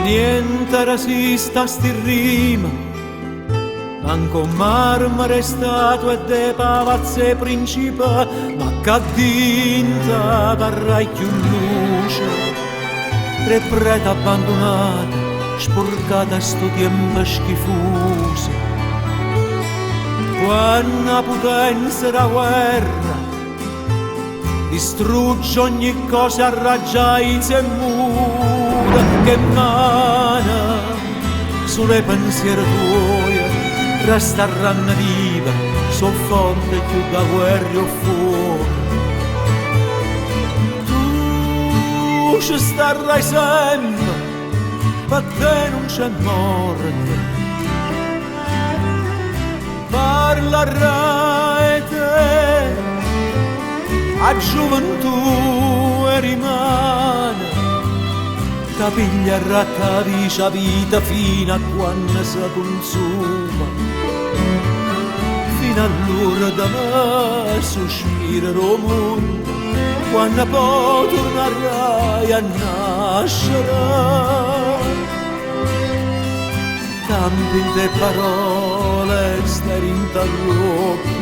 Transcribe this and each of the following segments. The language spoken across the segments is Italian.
niente resista sti rima, manco marmore stato e de palazze principe, ma caddinta parrai più luce, tre prete abbandonate, sporcate a sto tempo schifoso. Quando potenza la guerra distrugge ogni cosa a raggiaizia e muta, che mana sulle pensieri tuoi resteranno vive, so fonte più da guerra o fuoco. Tu ci starai sempre, ma te non c'è morte. Parlerai te a gioventù e rimane, capigliarà capisce vita fino a quando si consuma, fino all'ora da me sospirerò mondo, quando poi tornerai a nascere. Campi in te parole, stare interrotti,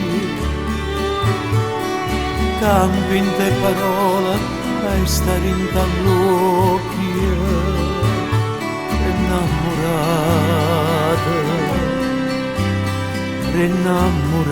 campi in te parole, e stare interrotti, innamorate, innamorate.